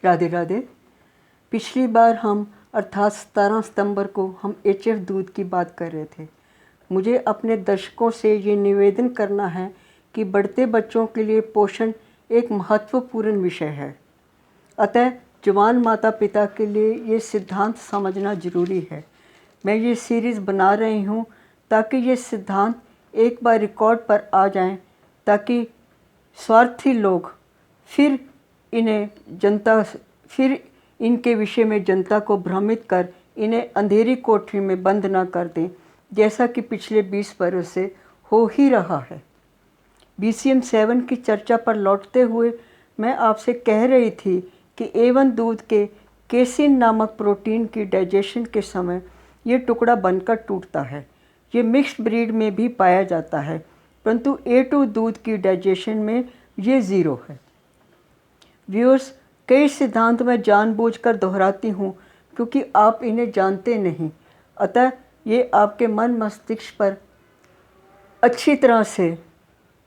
राधे राधे। पिछली बार हम अर्थात 17 सितंबर को हम HF दूध की बात कर रहे थे। मुझे अपने दर्शकों से ये निवेदन करना है कि बढ़ते बच्चों के लिए पोषण एक महत्वपूर्ण विषय है। अतः जवान माता पिता के लिए ये सिद्धांत समझना ज़रूरी है। मैं ये सीरीज़ बना रही हूँ ताकि ये सिद्धांत एक बार रिकॉर्ड पर आ जाएं, ताकि स्वार्थी लोग फिर इनके विषय में जनता को भ्रमित कर इन्हें अंधेरी कोठरी में बंद न कर दें, जैसा कि पिछले 20 वर्ष से हो ही रहा है। BCM 7 की चर्चा पर लौटते हुए मैं आपसे कह रही थी कि A1 दूध के केसिन नामक प्रोटीन की डाइजेशन के समय ये टुकड़ा बनकर टूटता है। ये मिक्स्ड ब्रीड में भी पाया जाता है, परंतु A2 दूध की डाइजेशन में ये ज़ीरो है। व्यूअर्स, कई सिद्धांत मैं जानबूझकर दोहराती हूँ क्योंकि आप इन्हें जानते नहीं, अतः ये आपके मन मस्तिष्क पर अच्छी तरह से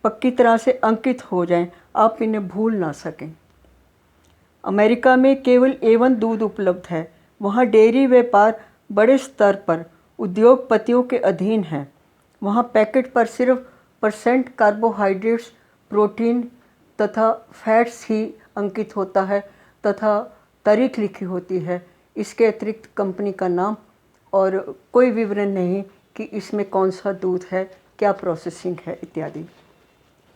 पक्की तरह से अंकित हो जाएं, आप इन्हें भूल ना सकें। अमेरिका में केवल A1 दूध उपलब्ध है। वहाँ डेयरी व्यापार बड़े स्तर पर उद्योगपतियों के अधीन है। वहाँ पैकेट पर सिर्फ % कार्बोहाइड्रेट्स, प्रोटीन तथा फैट्स ही अंकित होता है तथा तारीख लिखी होती है। इसके अतिरिक्त कंपनी का नाम और कोई विवरण नहीं कि इसमें कौन सा दूध है, क्या प्रोसेसिंग है इत्यादि।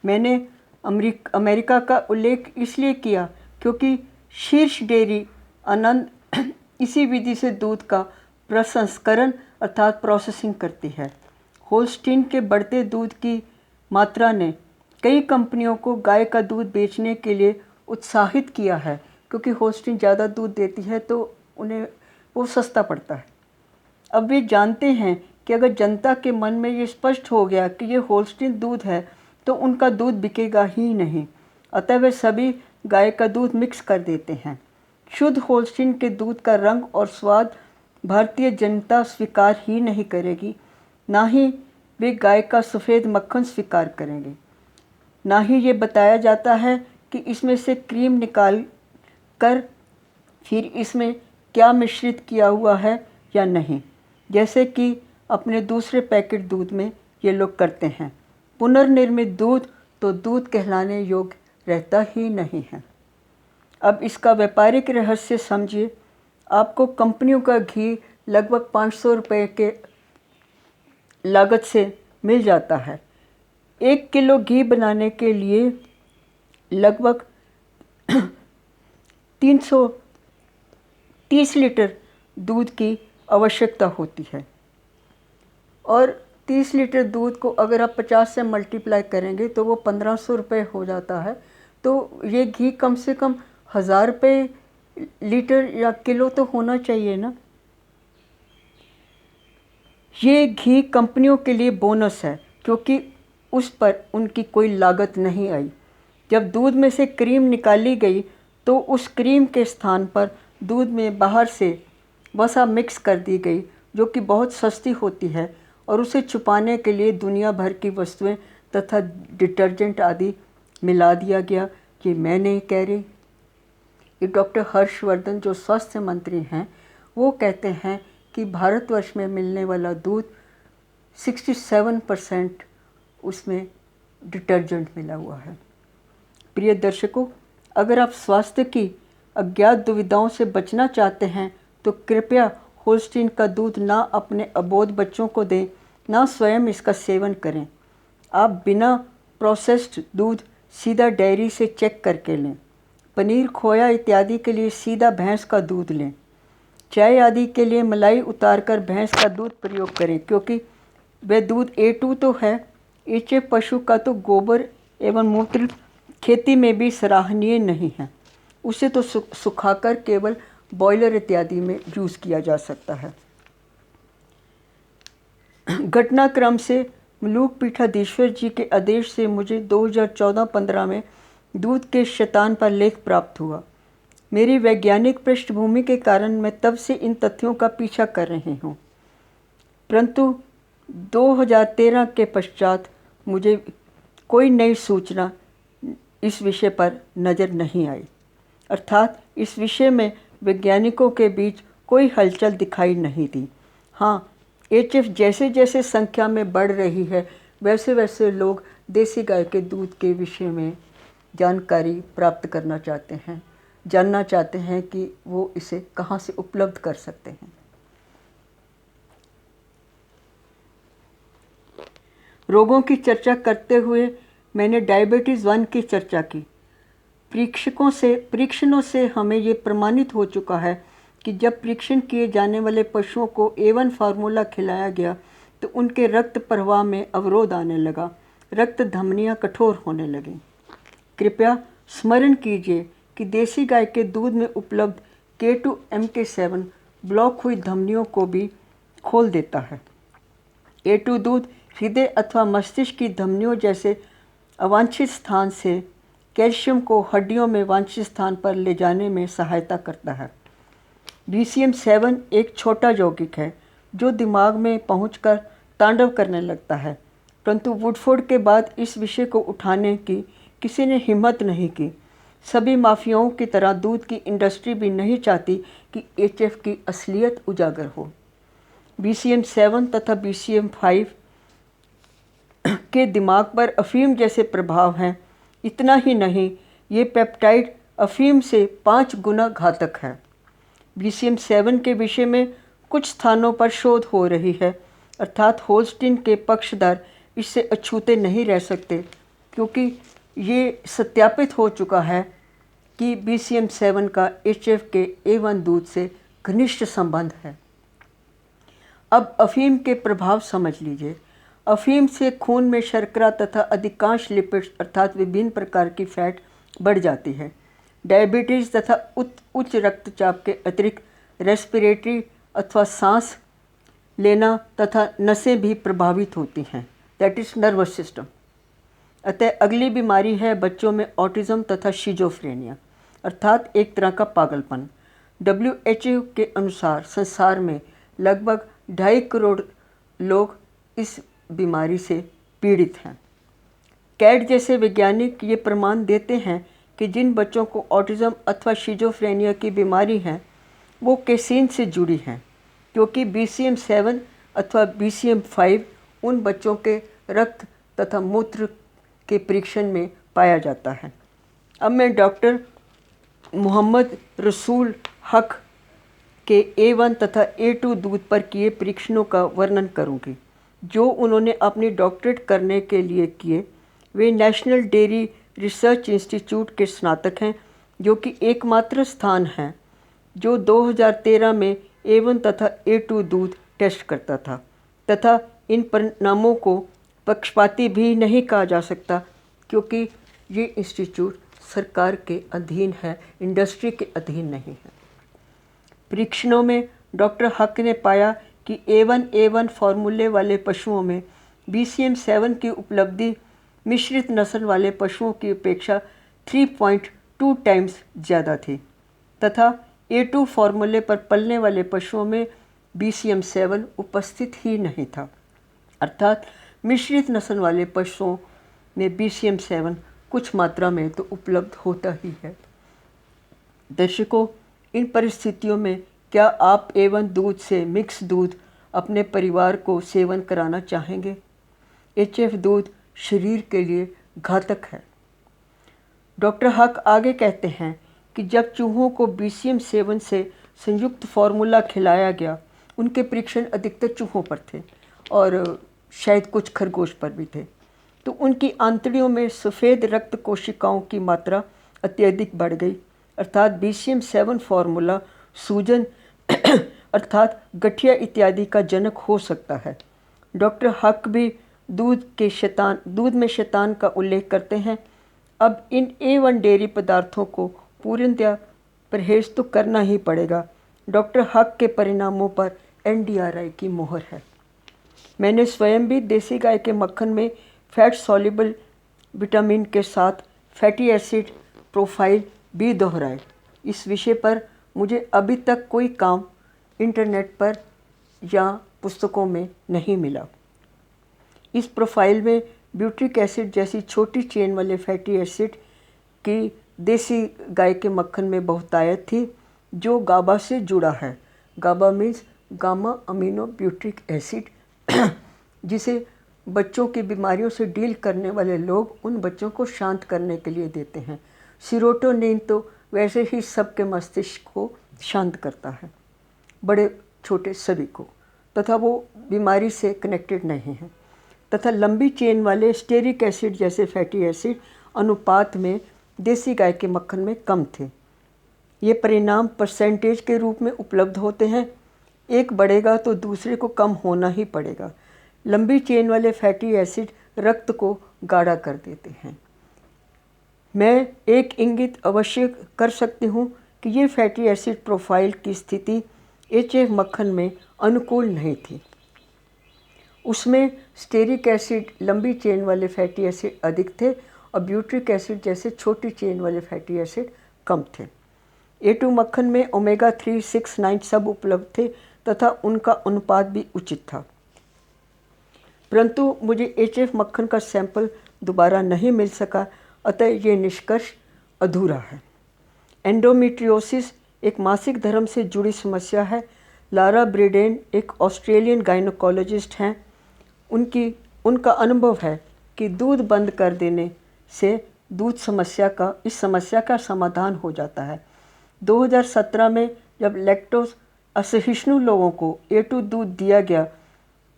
मैंने अमेरिका का उल्लेख इसलिए किया क्योंकि शीर्ष डेयरी आनंद इसी विधि से दूध का प्रसंस्करण अर्थात प्रोसेसिंग करती है। होल्स्टीन के बढ़ते दूध की मात्रा ने कई कंपनियों को गाय का दूध बेचने के लिए उत्साहित किया है, क्योंकि होल्स्टीन ज़्यादा दूध देती है तो उन्हें वो सस्ता पड़ता है। अब वे जानते हैं कि अगर जनता के मन में ये स्पष्ट हो गया कि ये होल्स्टीन दूध है तो उनका दूध बिकेगा ही नहीं, अतः वे सभी गाय का दूध मिक्स कर देते हैं। शुद्ध होल्स्टीन के दूध का रंग और स्वाद भारतीय जनता स्वीकार ही नहीं करेगी, ना ही वे गाय का सफ़ेद मक्खन स्वीकार करेंगे। ना ही ये बताया जाता है कि इसमें से क्रीम निकाल कर फिर इसमें क्या मिश्रित किया हुआ है या नहीं, जैसे कि अपने दूसरे पैकेट दूध में ये लोग करते हैं। पुनर्निर्मित दूध तो दूध कहलाने योग्य रहता ही नहीं है। अब इसका व्यापारिक रहस्य समझिए। आपको कंपनियों का घी लगभग 500 रुपये के लागत से मिल जाता है। 1 किलो घी बनाने के लिए लगभग 330 लीटर दूध की आवश्यकता होती है, और 30 लीटर दूध को अगर आप 50 से मल्टीप्लाई करेंगे तो वो 1500 रुपये हो जाता है। तो ये घी कम से कम 1000 रुपये लीटर या किलो तो होना चाहिए ना। ये घी कंपनियों के लिए बोनस है, क्योंकि उस पर उनकी कोई लागत नहीं आई। जब दूध में से क्रीम निकाली गई तो उस क्रीम के स्थान पर दूध में बाहर से वसा मिक्स कर दी गई, जो कि बहुत सस्ती होती है, और उसे छुपाने के लिए दुनिया भर की वस्तुएं तथा डिटर्जेंट आदि मिला दिया गया। ये मैं नहीं कह रही, ये डॉक्टर हर्षवर्धन जो स्वास्थ्य मंत्री हैं वो कहते हैं कि भारतवर्ष में मिलने वाला दूध 67% उसमें डिटर्जेंट मिला हुआ है। प्रिय दर्शकों, अगर आप स्वास्थ्य की अज्ञात दुविधाओं से बचना चाहते हैं तो कृपया होल्स्टीन का दूध ना अपने अबोध बच्चों को दें, ना स्वयं इसका सेवन करें। आप बिना प्रोसेस्ड दूध सीधा डेयरी से चेक करके लें। पनीर, खोया इत्यादि के लिए सीधा भैंस का दूध लें। चाय आदि के लिए मलाई उतारकर भैंस का दूध प्रयोग करें, क्योंकि वह दूध A2 तो है। HF पशु का तो गोबर एवं मूत्र खेती में भी सराहनीय नहीं है। उसे तो सुखाकर केवल बॉयलर इत्यादि में यूज़ किया जा सकता है। घटनाक्रम से मलूक पीठाधीश्वर जी के आदेश से मुझे 2014-15 में दूध के शैतान पर लेख प्राप्त हुआ। मेरी वैज्ञानिक पृष्ठभूमि के कारण मैं तब से इन तथ्यों का पीछा कर रही हूँ, परंतु 2013 के पश्चात मुझे कोई नई सूचना इस विषय पर नज़र नहीं आई। अर्थात इस विषय में वैज्ञानिकों के बीच कोई हलचल दिखाई नहीं दी। हाँ, एचएफ जैसे जैसे संख्या में बढ़ रही है वैसे वैसे लोग देसी गाय के दूध के विषय में जानकारी प्राप्त करना चाहते हैं, जानना चाहते हैं कि वो इसे कहाँ से उपलब्ध कर सकते हैं। रोगों की चर्चा करते हुए मैंने डायबिटीज़ 1 की चर्चा की। परीक्षणों से हमें ये प्रमाणित हो चुका है कि जब परीक्षण किए जाने वाले पशुओं को A1 फार्मूला खिलाया गया तो उनके रक्त प्रवाह में अवरोध आने लगा, रक्त धमनियाँ कठोर होने लगीं। कृपया स्मरण कीजिए कि देसी गाय के दूध में उपलब्ध K2 MK7 ब्लॉक हुई धमनियों को भी खोल देता है। A2 दूध हृदय अथवा मस्तिष्क की धमनियों जैसे अवांछित स्थान से कैल्शियम को हड्डियों में वांछित स्थान पर ले जाने में सहायता करता है। BCM7 एक छोटा यौगिक है जो दिमाग में पहुंचकर तांडव करने लगता है, परंतु वुडफोर्ड के बाद इस विषय को उठाने की किसी ने हिम्मत नहीं की। सभी माफियाओं की तरह दूध की इंडस्ट्री भी नहीं चाहती कि HF की असलियत उजागर हो। BCM7 तथा BCM5 के दिमाग पर अफीम जैसे प्रभाव हैं। इतना ही नहीं, ये पेप्टाइड अफीम से 5 गुना घातक है। BCM7 के विषय में कुछ स्थानों पर शोध हो रही है, अर्थात होल्स्टीन के पक्षधर इससे अछूते नहीं रह सकते, क्योंकि ये सत्यापित हो चुका है कि BCM7 का HF के A1 दूध से घनिष्ठ संबंध है। अब अफीम के प्रभाव समझ लीजिए। अफीम से खून में शर्करा तथा अधिकांश लिपिड्स अर्थात विभिन्न प्रकार की फैट बढ़ जाती है। डायबिटीज़ तथा उच्च रक्तचाप के अतिरिक्त रेस्पिरेटरी अथवा सांस लेना तथा नसें भी प्रभावित होती हैं, दैट इज़ नर्वस सिस्टम। अतः अगली बीमारी है बच्चों में ऑटिज़म तथा शिजोफ्रेनिया अर्थात एक तरह का पागलपन। WHO के अनुसार संसार में लगभग 2.5 करोड़ लोग इस बीमारी से पीड़ित हैं। कैट जैसे वैज्ञानिक ये प्रमाण देते हैं कि जिन बच्चों को ऑटिज़म अथवा शिजोफ्रेनिया की बीमारी है वो केसीन से जुड़ी हैं, क्योंकि BCM7 अथवा BCM5 उन बच्चों के रक्त तथा मूत्र के परीक्षण में पाया जाता है। अब मैं डॉक्टर मोहम्मद रसूल हक के A1 तथा A2 दूध पर किए परीक्षणों का वर्णन करूंगी जो उन्होंने अपनी डॉक्टरेट करने के लिए किए। वे नेशनल डेयरी रिसर्च इंस्टीट्यूट के स्नातक हैं, जो कि एकमात्र स्थान है जो 2013 में A1 तथा A2 दूध टेस्ट करता था, तथा इन परिणामों को पक्षपाती भी नहीं कहा जा सकता, क्योंकि ये इंस्टीट्यूट सरकार के अधीन है, इंडस्ट्री के अधीन नहीं है। परीक्षणों में डॉक्टर हक ने पाया कि A1 फार्मूले वाले पशुओं में BCM7 की उपलब्धि मिश्रित नस्ल वाले पशुओं की अपेक्षा 3.2 टाइम्स ज़्यादा थी, तथा A2 फार्मूले पर पलने वाले पशुओं में BCM7 उपस्थित ही नहीं था। अर्थात मिश्रित नस्ल वाले पशुओं में BCM7 कुछ मात्रा में तो उपलब्ध होता ही है। दर्शकों, इन परिस्थितियों में क्या आप A1 दूध से मिक्स दूध अपने परिवार को सेवन कराना चाहेंगे? HF दूध शरीर के लिए घातक है। डॉक्टर हक आगे कहते हैं कि जब चूहों को BCM7 से संयुक्त फार्मूला खिलाया गया, उनके परीक्षण अधिकतर चूहों पर थे और शायद कुछ खरगोश पर भी थे, तो उनकी आंतड़ियों में सफ़ेद रक्त कोशिकाओं की मात्रा अत्यधिक बढ़ गई, अर्थात BCM7 फार्मूला सूजन अर्थात गठिया इत्यादि का जनक हो सकता है। डॉक्टर हक भी दूध में शैतान का उल्लेख करते हैं। अब इन A1 डेयरी पदार्थों को पूर्णतया परहेज तो करना ही पड़ेगा। डॉक्टर हक के परिणामों पर NDRI की मोहर है। मैंने स्वयं भी देसी गाय के मक्खन में फैट सॉल्युबल विटामिन के साथ फैटी एसिड प्रोफाइल भी दोहराए। इस विषय पर मुझे अभी तक कोई काम इंटरनेट पर या पुस्तकों में नहीं मिला। इस प्रोफाइल में ब्यूट्रिक एसिड जैसी छोटी चेन वाले फैटी एसिड की देसी गाय के मक्खन में बहुतायत थी जो गाबा से जुड़ा है। GABA means gamma amino butyric acid, जिसे बच्चों की बीमारियों से डील करने वाले लोग उन बच्चों को शांत करने के लिए देते हैं। सीरोटोनिन तो वैसे ही सबके मस्तिष्क को शांत करता है, बड़े छोटे सभी को, तथा वो बीमारी से कनेक्टेड नहीं है। तथा लंबी चेन वाले स्टेरिक एसिड जैसे फैटी एसिड अनुपात में देसी गाय के मक्खन में कम थे। ये परिणाम परसेंटेज के रूप में उपलब्ध होते हैं। एक बढ़ेगा तो दूसरे को कम होना ही पड़ेगा। लंबी चेन वाले फैटी एसिड रक्त को गाढ़ा कर देते हैं। मैं एक इंगित अवश्य कर सकती हूँ कि ये फैटी एसिड प्रोफाइल की स्थिति HF मक्खन में अनुकूल नहीं थी। उसमें स्टेरिक एसिड लंबी चेन वाले फैटी एसिड अधिक थे और ब्यूट्रिक एसिड जैसे छोटी चेन वाले फैटी एसिड कम थे। A2 मक्खन में ओमेगा 3, 6, 9 सब उपलब्ध थे तथा उनका अनुपात भी उचित था। परंतु मुझे HF मक्खन का सैंपल दोबारा नहीं मिल सका, अतः ये निष्कर्ष अधूरा है। एंडोमेट्रियोसिस एक मासिक धर्म से जुड़ी समस्या है। लारा ब्रेडेन एक ऑस्ट्रेलियन गायनोकोलॉजिस्ट हैं। उनका अनुभव है कि दूध बंद कर देने से इस समस्या का समाधान हो जाता है। 2017 में जब लैक्टोज असहिष्णु लोगों को A2 दूध दिया गया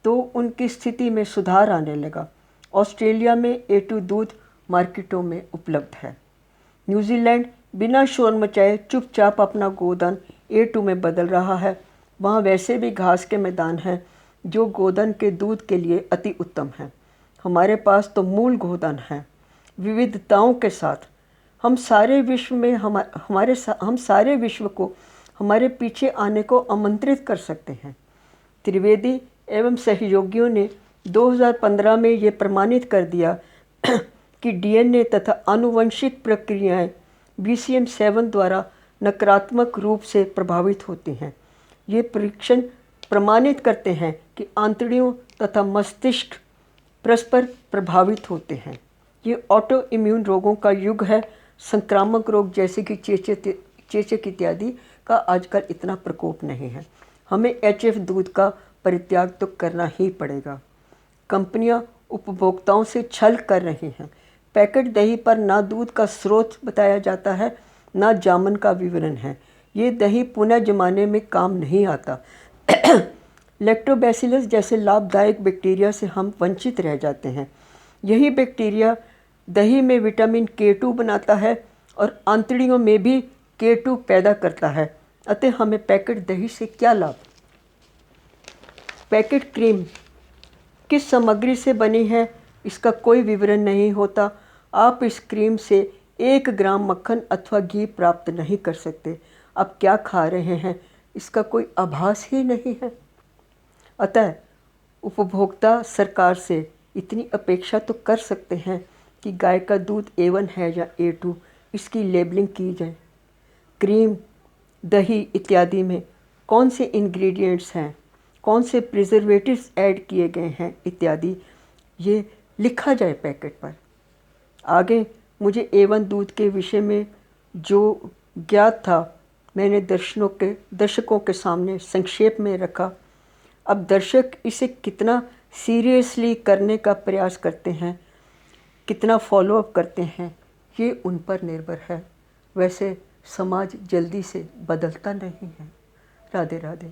तो उनकी स्थिति में सुधार आने लगा। ऑस्ट्रेलिया में A2 दूध मार्केटों में उपलब्ध है। न्यूजीलैंड बिना शोर मचाए चुपचाप अपना गोदान A2 में बदल रहा है। वहाँ वैसे भी घास के मैदान हैं जो गोदान के दूध के लिए अति उत्तम हैं। हमारे पास तो मूल गोदान है विविधताओं के साथ। हम सारे विश्व को हमारे पीछे आने को आमंत्रित कर सकते हैं। त्रिवेदी एवं सहयोगियों ने 2015 में ये प्रमाणित कर दिया कि DNA तथा आनुवंशिक प्रक्रियाएं BCM7 द्वारा नकारात्मक रूप से प्रभावित होती हैं। ये परीक्षण प्रमाणित करते हैं कि आंतड़ियों तथा मस्तिष्क परस्पर प्रभावित होते हैं। ये ऑटो इम्यून रोगों का युग है। संक्रामक रोग जैसे कि चेचक इत्यादि का आजकल इतना प्रकोप नहीं है। हमें HF दूध का परित्याग तो करना ही पड़ेगा। कंपनियां उपभोक्ताओं से छल कर रही हैं। पैकेट दही पर ना दूध का स्रोत बताया जाता है, ना जामन का विवरण है। ये दही पुनः जमाने में काम नहीं आता। लैक्टोबैसिलस जैसे लाभदायक बैक्टीरिया से हम वंचित रह जाते हैं। यही बैक्टीरिया दही में विटामिन K2 बनाता है और आंतड़ियों में भी K2 पैदा करता है। अतः हमें पैकेट दही से क्या लाभ। पैकेट क्रीम किस सामग्री से बनी है इसका कोई विवरण नहीं होता। आप इस क्रीम से 1 ग्राम मक्खन अथवा घी प्राप्त नहीं कर सकते। आप क्या खा रहे हैं इसका कोई आभास ही नहीं है। अतः उपभोक्ता सरकार से इतनी अपेक्षा तो कर सकते हैं कि गाय का दूध A1 है या A2 इसकी लेबलिंग की जाए। क्रीम, दही इत्यादि में कौन से इंग्रेडिएंट्स हैं, कौन से प्रिजर्वेटिव्स ऐड किए गए हैं इत्यादि ये लिखा जाए पैकेट पर। आगे मुझे A1 दूध के विषय में जो ज्ञात था मैंने दर्शकों के सामने संक्षेप में रखा। अब दर्शक इसे कितना सीरियसली करने का प्रयास करते हैं, कितना फॉलोअप करते हैं, ये उन पर निर्भर है। वैसे समाज जल्दी से बदलता नहीं है। राधे राधे।